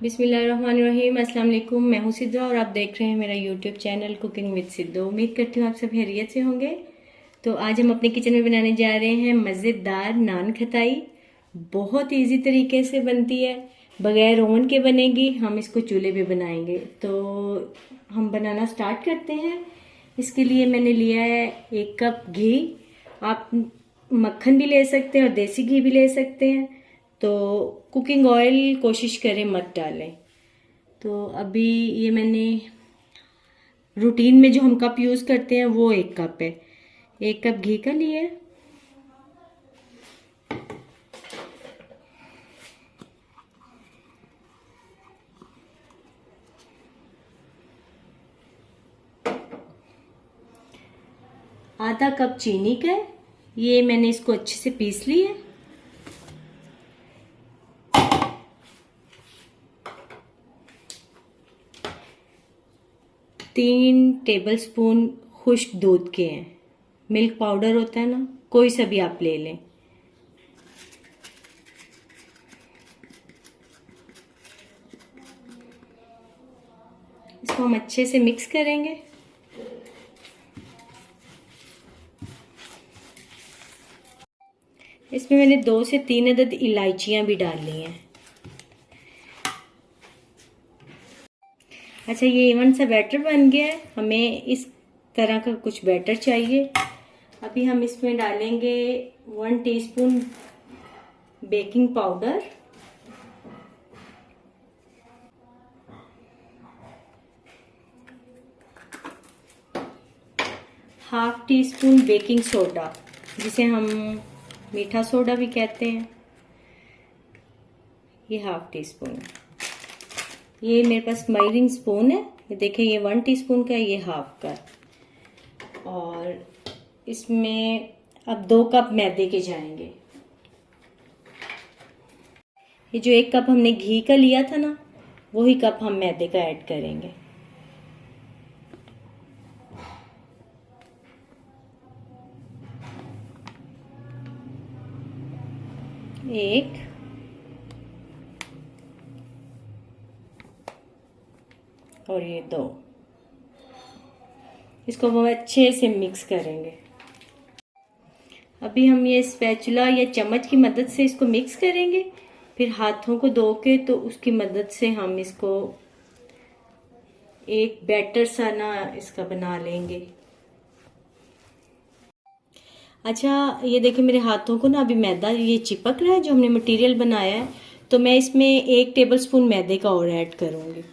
बिस्मिल्लाहिर्रहमानिर्रहीम। अस्सलाम वालेकुम। मैं हूं सिद्रा और आप देख रहे हैं मेरा YouTube channel cooking with Sidhu. उम्मीद करती हूँ आप सब खैरियत से होंगे। तो आज हम अपने किचन में बनाने जा रहे हैं मज़ेदार नान खटाई। बहुत इजी तरीके से बनती है, बगैर ओवन के बनेगी। हम इसको चूल्हे पे बनाएंगे। तो हम बनाना स्टार्ट करते हैं। इसके लिए मैंने लिया है 1 कप घी। आप मक्खन भी ले सकते हैं और देसी घी भी ले सकते हैं। तो कुकिंग ऑयल कोशिश करें मत डालें। तो अभी ये मैंने रूटीन में जो हम कप यूज़ करते हैं वो 1 कप है। 1 कप घी का लिए। आधा कप चीनी का है। ये मैंने इसको अच्छे से पीस ली है। तीन टेबल स्पून खुश्क दूध के हैं। मिल्क पाउडर होता है ना, कोई सा भी आप ले लें। इसको हम अच्छे से मिक्स करेंगे। इसमें मैंने 2 से 3 अदद इलायचियां भी डाल ली हैं। अच्छा, ये इवन सा बैटर बन गया है। हमें इस तरह का कुछ बैटर चाहिए। अभी हम इसमें डालेंगे 1 teaspoon baking powder, ½ teaspoon baking soda, जिसे हम मीठा सोडा भी कहते हैं। ये ½ टीस्पून है। ये मेरे पास मेजरिंग स्पून है। ये देखें, ये 1 टीस्पून का है, ये ½ का। और इसमें अब 2 कप मैदे के जाएंगे। ये जो 1 कप हमने घी का लिया था ना, वही कप हम मैदे का ऐड करेंगे। एक और ये 2। इसको हम अच्छे से मिक्स करेंगे। अभी हम ये स्पैचुला या चम्मच की मदद से इसको मिक्स करेंगे। फिर हाथों को धो के तो उसकी मदद से हम इसको एक बैटर सा ना इसका बना लेंगे। अच्छा, ये देखिए मेरे हाथों को ना अभी मैदा ये चिपक रहा है जो हमने मटेरियल बनाया है। तो मैं इसमें 1 टेबलस्पून मैदे का और ऐड करूंगी।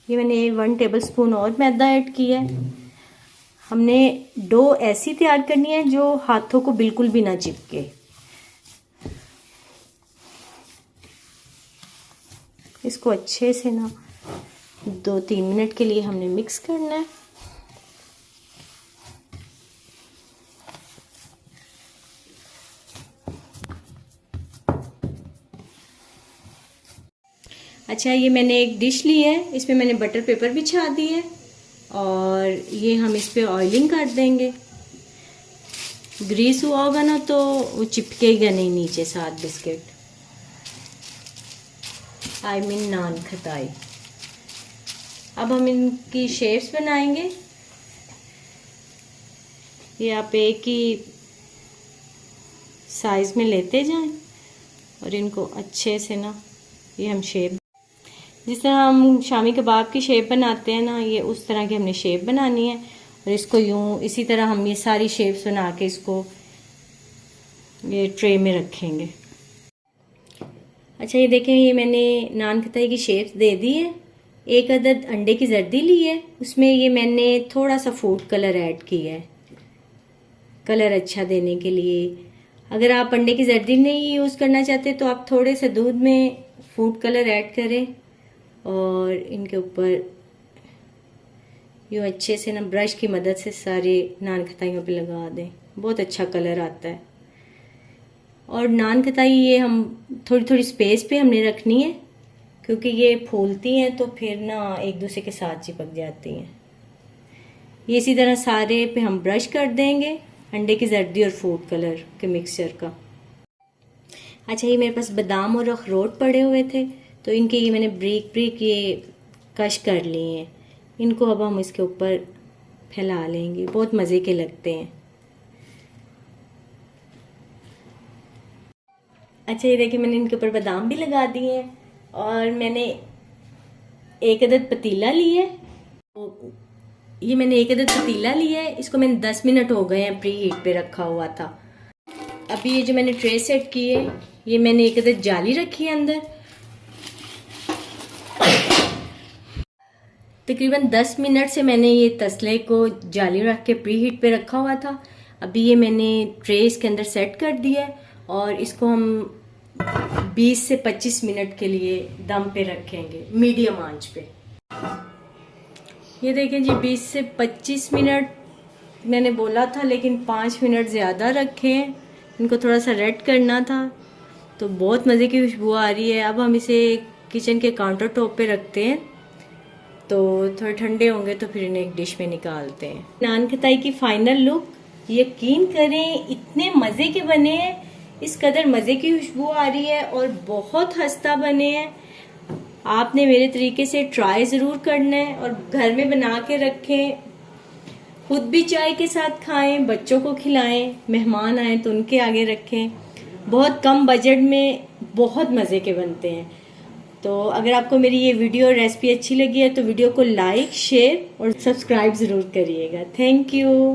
ये मैंने 1 टेबलस्पून और मैदा ऐड किया है। हमने डो ऐसी तैयार करनी है जो हाथों को बिल्कुल भी ना चिपके। इसको अच्छे से ना 2-3 मिनट के लिए हमने मिक्स करना है। अच्छा, ये मैंने एक डिश ली है। इसमें मैंने बटर पेपर बिछा दी है और ये हम इस पे ऑयलिंग कर देंगे। ग्रीस हुआ होगा ना तो वो चिपकेगा नहीं नीचे साथ बिस्किट। आई मीन नान खटाई। अब हम इनकी शेप्स बनाएंगे। ये आप एक ही साइज में लेते जाएं और इनको अच्छे से ना ये हम शेप, जिस तरह हम शामी कबाब की शेप बनाते हैं ना, ये उस तरह की हमने शेप बनानी है। और इसको यूं इसी तरह हम ये सारी शेप्स बना के इसको ये ट्रे में रखेंगे। अच्छा, ये देखें, ये मैंने नान खटाई की शेप्स दे दी है। 1 अदद अंडे की जर्दी ली है। उसमें ये मैंने थोड़ा सा फूड कलर ऐड किया है, कलर अच्छा देने के लिए। अगर आप अंडे की जर्दी नहीं यूज़ करना चाहते तो आप थोड़े से दूध में फूड कलर ऐड करें और इनके ऊपर यूँ अच्छे से ना ब्रश की मदद से सारे नान खटाइयों पे लगा दें। बहुत अच्छा कलर आता है। और नान खटाई ये हम थोड़ी थोड़ी स्पेस पे हमने रखनी है, क्योंकि ये फूलती हैं तो फिर ना एक दूसरे के साथ चिपक जाती हैं। ये इसी तरह सारे पे हम ब्रश कर देंगे अंडे की जर्दी और फूड कलर के मिक्सचर का। अच्छा, ये मेरे पास बादाम और अखरोट पड़े हुए थे, तो इनके ये मैंने ब्रीक ब्रीक ये कश कर लिए हैं। इनको अब हम इसके ऊपर फैला लेंगे, बहुत मज़े के लगते हैं। अच्छा, ये देखिए मैंने इनके ऊपर बादाम भी लगा दिए हैं और मैंने एक अदद पतीला लिया है। ये मैंने एक अदद पतीला लिया है, इसको मैंने 10 मिनट हो गए हैं प्री हीट पे रखा हुआ था। अभी ये जो मैंने ट्रे सेट की है, ये मैंने एक अदद जाली रखी है अंदर। तकरीबन 10 मिनट से मैंने ये तसले को जाली रख के प्री हीट पे रखा हुआ था। अभी ये मैंने ट्रे इसके अंदर सेट कर दिया है और इसको हम 20 से 25 मिनट के लिए दम पे रखेंगे मीडियम आंच पे। ये देखें जी, 20 से 25 मिनट मैंने बोला था, लेकिन 5 मिनट ज़्यादा रखे हैं। इनको थोड़ा सा रेड करना था, तो बहुत मज़े की खुशबू आ रही है। अब हम इसे किचन के काउंटर टॉप पे रखते हैं, तो थोड़े ठंडे होंगे तो फिर इन्हें एक डिश में निकालते हैं। नान खताई की फाइनल लुक, यकीन करें इतने मज़े के बने हैं, इस कदर मज़े की खुशबू आ रही है और बहुत खस्ता बने हैं। आपने मेरे तरीके से ट्राई ज़रूर करना है और घर में बना के रखें, खुद भी चाय के साथ खाएं, बच्चों को खिलाएं, मेहमान आए तो उनके आगे रखें। बहुत कम बजट में बहुत मज़े के बनते हैं। तो अगर आपको मेरी ये वीडियो रेसिपी अच्छी लगी है तो वीडियो को लाइक, शेयर और सब्सक्राइब ज़रूर करिएगा। Thank you.